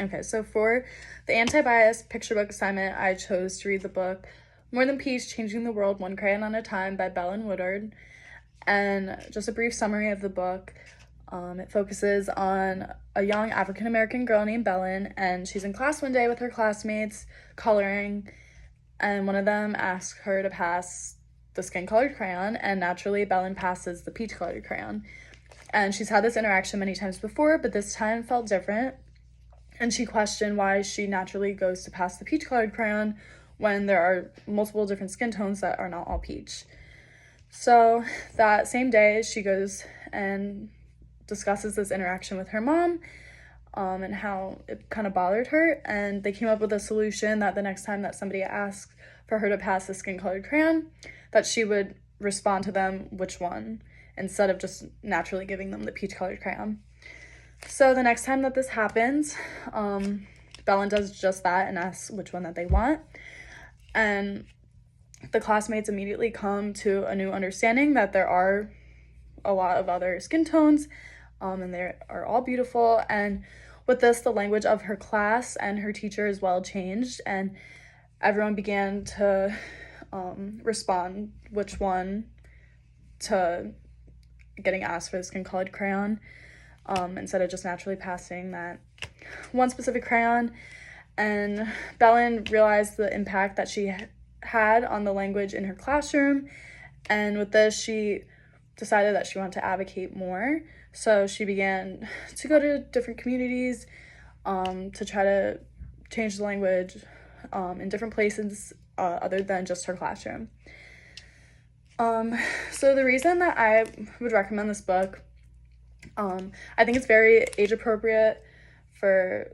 Okay, so for the Antibias picture book assignment, I chose to read the book More Than Peace, Changing the World One Crayon at a Time by Bellen Woodard. And just a brief summary of the book. It focuses on a young African-American girl named Bellen, and she's in class one day with her classmates coloring, and one of them asks her to pass the skin-colored crayon, and naturally Bellen passes the peach-colored crayon. And she's had this interaction many times before, but this time felt different. And she questioned why she naturally goes to pass the peach-colored crayon when there are multiple different skin tones that are not all peach. So that same day, she goes and discusses this interaction with her mom, and how it kind of bothered her. And they came up with a solution that the next time that somebody asked for her to pass the skin-colored crayon, that she would respond to them which one, instead of just naturally giving them the peach-colored crayon. So the next time that this happens, Bellen does just that and asks which one that they want. And the classmates immediately come to a new understanding that there are a lot of other skin tones, and they are all beautiful. And with this, the language of her class and her teacher as well changed, and everyone began to respond which one to getting asked for the skin-colored crayon, instead of just naturally passing that one specific crayon. And Bellen realized the impact that she had on the language in her classroom, and with this, she decided that she wanted to advocate more. So she began to go to different communities to try to change the language in different places other than just her classroom. So the reason that I would recommend this book, I think it's very age appropriate for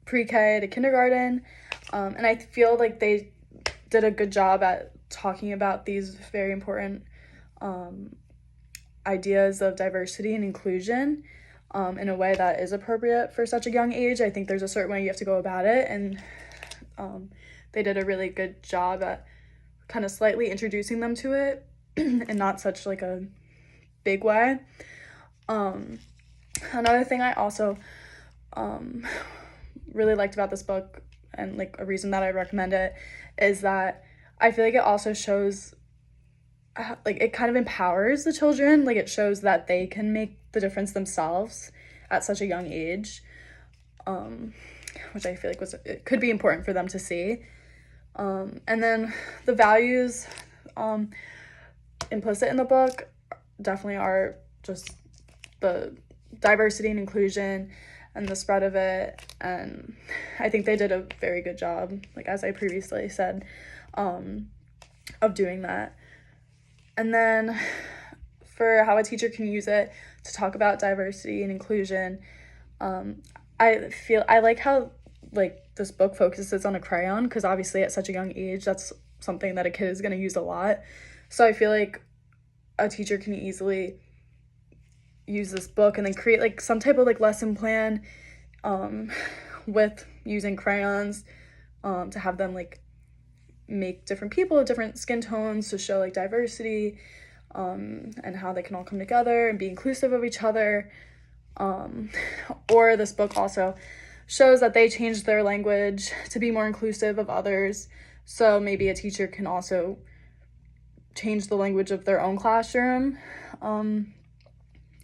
pre-K to kindergarten, and I feel like they did a good job at talking about these very important ideas of diversity and inclusion in a way that is appropriate for such a young age. I think there's a certain way you have to go about it, and they did a really good job at kind of slightly introducing them to it and not such like a big way. Another thing I also really liked about this book, and like a reason that I recommend it, is that I feel like it also shows, like, it kind of empowers the children. Like, it shows that they can make the difference themselves at such a young age, which I feel like it could be important for them to see. And then the values implicit in the book definitely are just the diversity and inclusion and the spread of it, and I think they did a very good job, like as I previously said, of doing that. And then for how a teacher can use it to talk about diversity and inclusion, I like how like this book focuses on a crayon, because obviously at such a young age that's something that a kid is going to use a lot. So I feel like a teacher can easily use this book and then create like some type of like lesson plan with using crayons to have them like make different people of different skin tones to show like diversity, and how they can all come together and be inclusive of each other. Or this book also shows that they changed their language to be more inclusive of others. So maybe a teacher can also change the language of their own classroom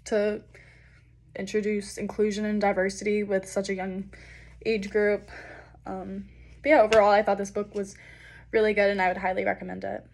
to introduce inclusion and diversity with such a young age group. But yeah, overall, I thought this book was really good and I would highly recommend it.